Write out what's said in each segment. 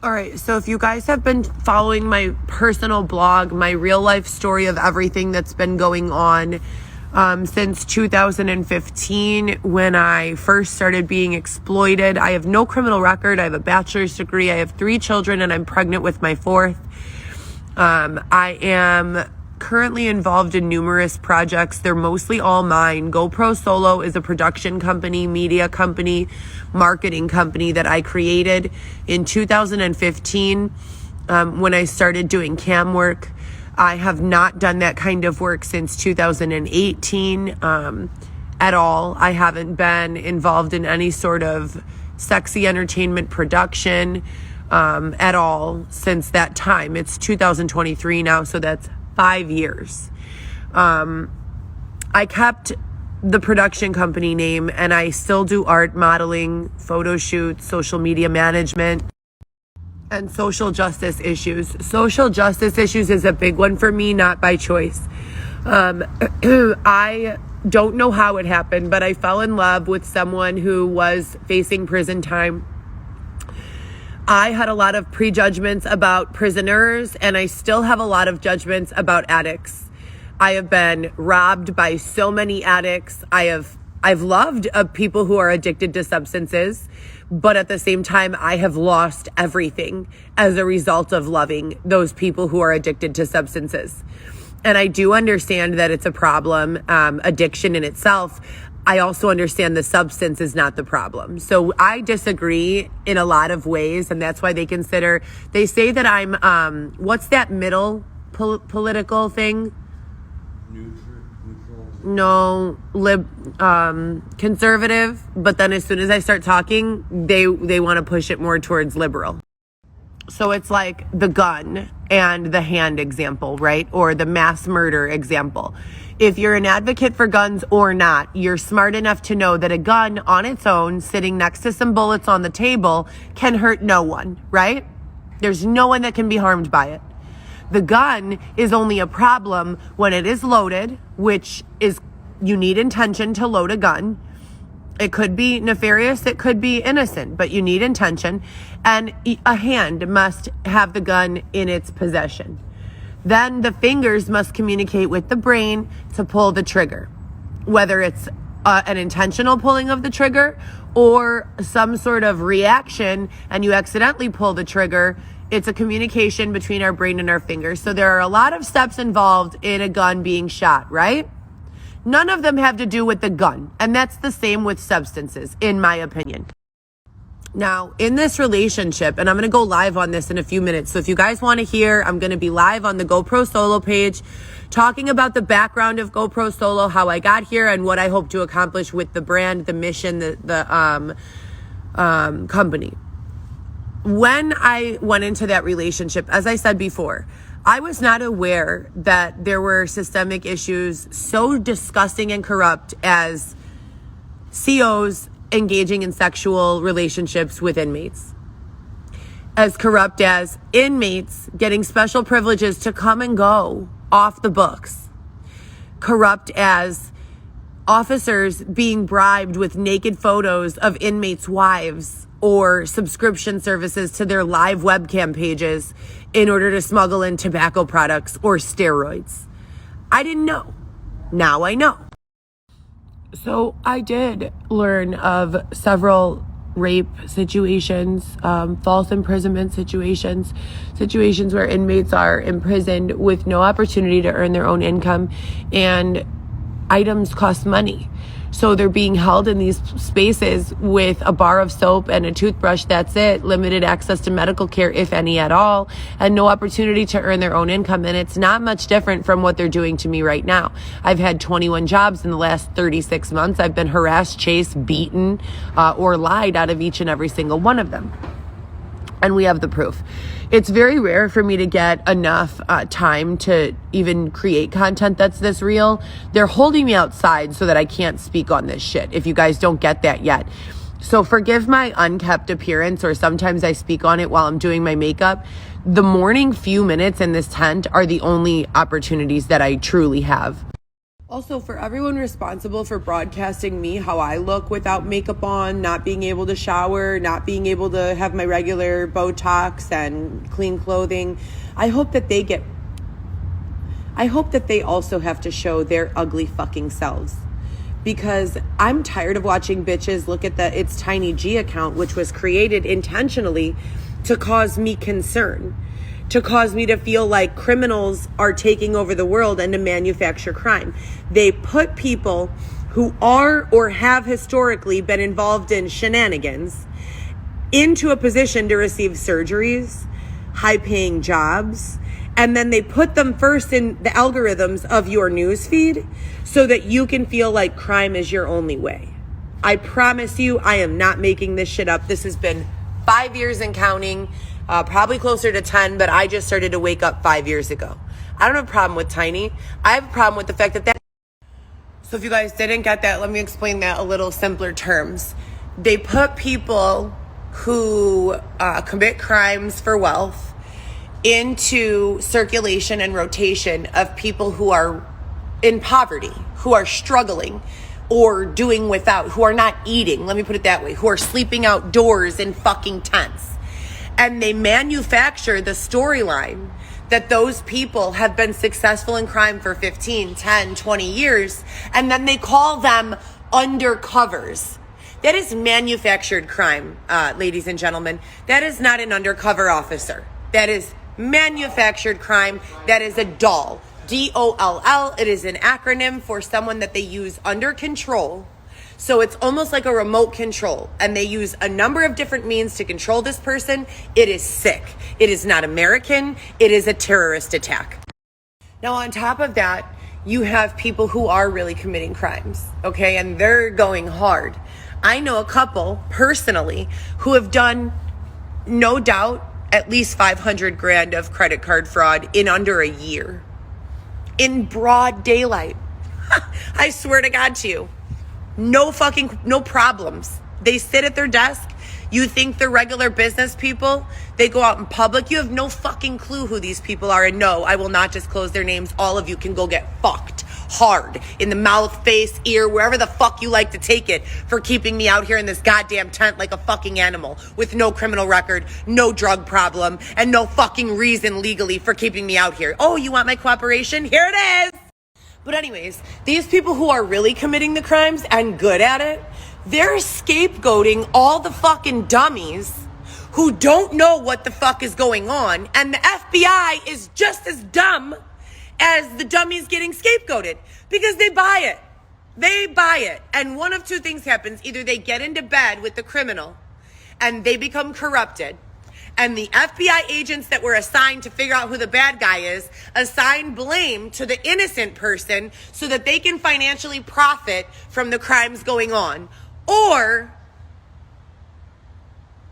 All right, so if you guys have been following my personal blog, my real life story of everything that's been going on since 2015 when I first started being exploited. I have no criminal record. I have a bachelor's degree. I have 3 children and I'm pregnant with my 4th. I am currently involved in numerous projects. They're mostly all mine. GoPro Solo is a production company, media company, marketing company that I created in 2015 when I started doing cam work. I have not done that kind of work since 2018 at all. I haven't been involved in any sort of sexy entertainment production at all since that time. It's 2023 now, so that's 5 years. I kept the production company name and I still do art, modeling, photo shoots, social media management, and social justice issues. Social justice issues is a big one for me, not by choice. I don't know how it happened, but I fell in love with someone who was facing prison time. I had a lot of prejudgments about prisoners, and I still have a lot of judgments about addicts. I have been robbed by so many addicts. I've loved people who are addicted to substances, but at the same time, I have lost everything as a result of loving those people who are addicted to substances. And I do understand that it's a problem, addiction in itself. I also understand the substance is not the problem. So I disagree in a lot of ways, and that's why they say that I'm, what's that middle political thing? No, conservative, but then as soon as I start talking, they want to push it more towards liberal. So it's like the gun and the hand example, right? Or the mass murder example. If you're an advocate for guns or not, you're smart enough to know that a gun on its own, sitting next to some bullets on the table, can hurt no one, right? There's no one that can be harmed by it. The gun is only a problem when it is loaded, which is, you need intention to load a gun. It could be nefarious, it could be innocent, but you need intention. And a hand must have the gun in its possession. Then the fingers must communicate with the brain to pull the trigger. Whether it's an intentional pulling of the trigger or some sort of reaction and you accidentally pull the trigger, it's a communication between our brain and our fingers. So there are a lot of steps involved in a gun being shot, right? None of them have to do with the gun. And that's the same with substances, in my opinion. Now, in this relationship, and I'm going to go live on this in a few minutes. So if you guys want to hear, I'm going to be live on the GoPro Solo page talking about the background of GoPro Solo, how I got here, and what I hope to accomplish with the brand, the mission, the company. When I went into that relationship, as I said before, I was not aware that there were systemic issues so disgusting and corrupt as COs engaging in sexual relationships with inmates. As corrupt as inmates getting special privileges to come and go off the books. Corrupt as officers being bribed with naked photos of inmates' wives or subscription services to their live webcam pages in order to smuggle in tobacco products or steroids. I didn't know. Now I know. So I did learn of several rape situations, false imprisonment situations where inmates are imprisoned with no opportunity to earn their own income, and items cost money. So they're being held in these spaces with a bar of soap and a toothbrush, that's it, limited access to medical care, if any at all, and no opportunity to earn their own income. And it's not much different from what they're doing to me right now. I've had 21 jobs in the last 36 months. I've been harassed, chased, beaten, or lied out of each and every single one of them. And we have the proof. It's very rare for me to get enough time to even create content that's this real. They're holding me outside so that I can't speak on this shit, if you guys don't get that yet. So forgive my unkept appearance, or sometimes I speak on it while I'm doing my makeup. The morning few minutes in this tent are the only opportunities that I truly have. Also, for everyone responsible for broadcasting me how I look without makeup on, not being able to shower, not being able to have my regular Botox and clean clothing, I hope that they also have to show their ugly fucking selves. Because I'm tired of watching bitches look at the It's Tiny G account, which was created intentionally to cause me concern, to cause me to feel like criminals are taking over the world and to manufacture crime. They put people who are or have historically been involved in shenanigans into a position to receive surgeries, high-paying jobs, and then they put them first in the algorithms of your news feed so that you can feel like crime is your only way. I promise you, I am not making this shit up. This has been 5 years and counting. Probably closer to 10, but I just started to wake up 5 years ago. I don't have a problem with Tiny. I have a problem with the fact that So if you guys didn't get that, let me explain that a little simpler terms. They put people who commit crimes for wealth into circulation and rotation of people who are in poverty, who are struggling or doing without, who are not eating, let me put it that way, who are sleeping outdoors in fucking tents. And they manufacture the storyline that those people have been successful in crime for 15, 10, 20 years, and then they call them undercovers. That is manufactured crime, ladies and gentlemen. That is not an undercover officer. That is manufactured crime. That is a doll. DOLL. It is an acronym for someone that they use under control. So it's almost like a remote control, and they use a number of different means to control this person. It is sick. It is not American. It is a terrorist attack. Now, on top of that, you have people who are really committing crimes, okay? And they're going hard. I know a couple personally who have done, no doubt, at least 500 grand of credit card fraud in under a year. In broad daylight. I swear to God to you. No problems. They sit at their desk. You think they're regular business people. They go out in public. You have no fucking clue who these people are. And no, I will not disclose their names. All of you can go get fucked hard in the mouth, face, ear, wherever the fuck you like to take it for keeping me out here in this goddamn tent like a fucking animal with no criminal record, no drug problem, and no fucking reason legally for keeping me out here. Oh, you want my cooperation? Here it is. But anyways, these people who are really committing the crimes and good at it, they're scapegoating all the fucking dummies who don't know what the fuck is going on. And the FBI is just as dumb as the dummies getting scapegoated because they buy it. They buy it. And one of two things happens. Either they get into bed with the criminal and they become corrupted, and the FBI agents that were assigned to figure out who the bad guy is assign blame to the innocent person so that they can financially profit from the crimes going on. Or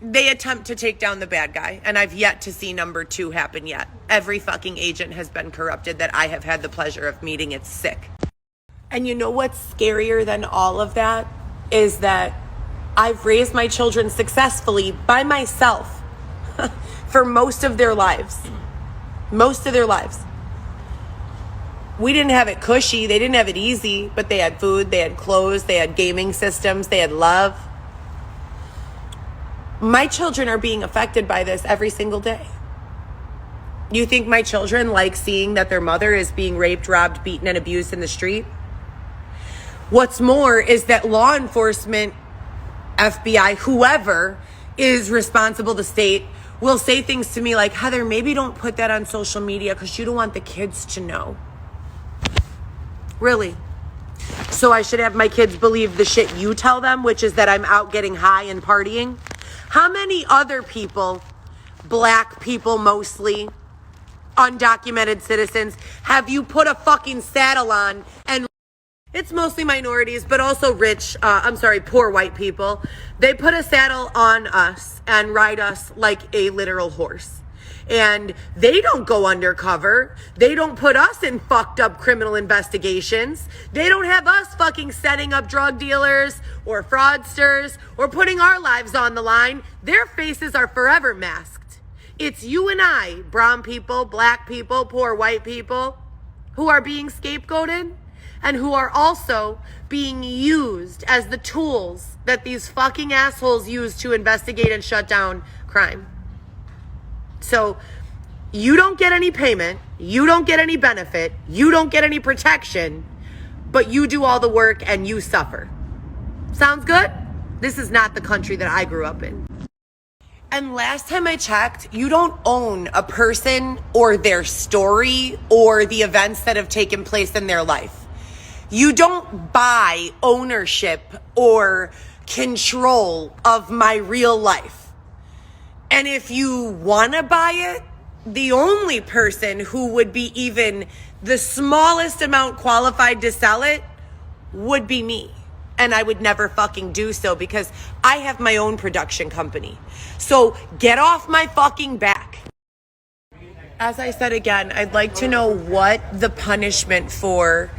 they attempt to take down the bad guy. And I've yet to see number 2 happen yet. Every fucking agent has been corrupted that I have had the pleasure of meeting. It's sick. And you know what's scarier than all of that is that I've raised my children successfully by myself for most of their lives. Most of their lives. We didn't have it cushy. They didn't have it easy, but they had food, they had clothes, they had gaming systems, they had love. My children are being affected by this every single day. You think my children like seeing that their mother is being raped, robbed, beaten, and abused in the street? What's more is that law enforcement, FBI, whoever is responsible to state, will say things to me like, Heather, maybe don't put that on social media because you don't want the kids to know. Really? So I should have my kids believe the shit you tell them, which is that I'm out getting high and partying? How many other people, black people mostly, undocumented citizens, have you put a fucking saddle on and it's mostly minorities, but also poor white people. They put a saddle on us and ride us like a literal horse. And they don't go undercover. They don't put us in fucked up criminal investigations. They don't have us fucking setting up drug dealers or fraudsters or putting our lives on the line. Their faces are forever masked. It's you and I, brown people, black people, poor white people, who are being scapegoated. and who are also being used as the tools that these fucking assholes use to investigate and shut down crime. So you don't get any payment, you don't get any benefit, you don't get any protection, but you do all the work and you suffer. Sounds good? This is not the country that I grew up in. And last time I checked, you don't own a person or their story or the events that have taken place in their life. You don't buy ownership or control of my real life. And if you want to buy it, the only person who would be even the smallest amount qualified to sell it would be me. And I would never fucking do so because I have my own production company. So get off my fucking back. As I said again, I'd like to know what the punishment for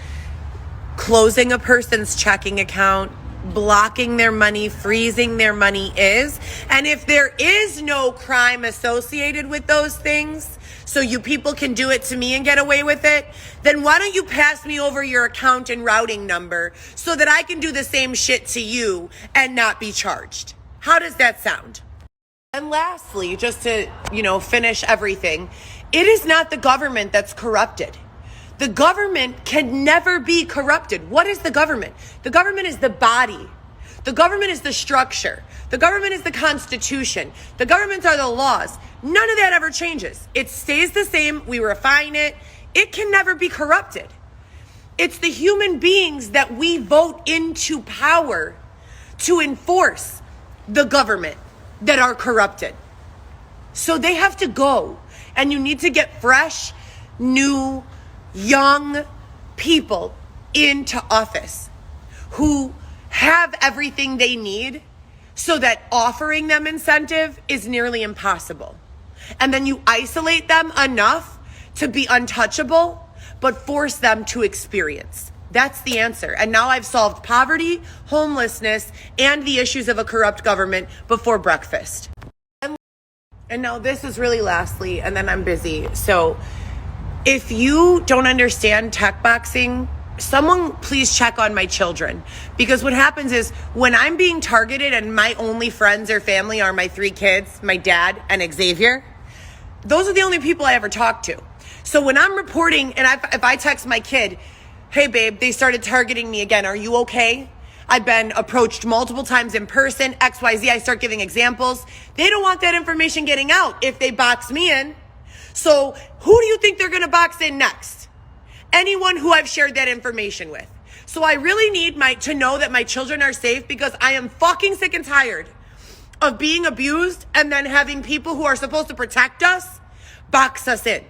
closing a person's checking account, blocking their money, freezing their money is. And if there is no crime associated with those things, so you people can do it to me and get away with it, then why don't you pass me over your account and routing number so that I can do the same shit to you and not be charged? How does that sound? And lastly, just to, finish everything, it is not the government that's corrupted. The government can never be corrupted. What is the government? The government is the body. The government is the structure. The government is the Constitution. The governments are the laws. None of that ever changes. It stays the same. We refine it. It can never be corrupted. It's the human beings that we vote into power to enforce the government that are corrupted. So they have to go. And you need to get fresh, new, young people into office who have everything they need so that offering them incentive is nearly impossible. And then you isolate them enough to be untouchable, but force them to experience. That's the answer. And now I've solved poverty, homelessness, and the issues of a corrupt government before breakfast. And now this is really lastly, and then I'm busy. So if you don't understand tech boxing, someone please check on my children. Because what happens is when I'm being targeted and my only friends or family are my 3 kids, my dad and Xavier, those are the only people I ever talk to. So when I'm reporting and if I text my kid, hey babe, they started targeting me again, are you okay? I've been approached multiple times in person, XYZ, I start giving examples. They don't want that information getting out if they box me in. So who do you think they're going to box in next? Anyone who I've shared that information with. So I really need to know that my children are safe because I am fucking sick and tired of being abused and then having people who are supposed to protect us box us in.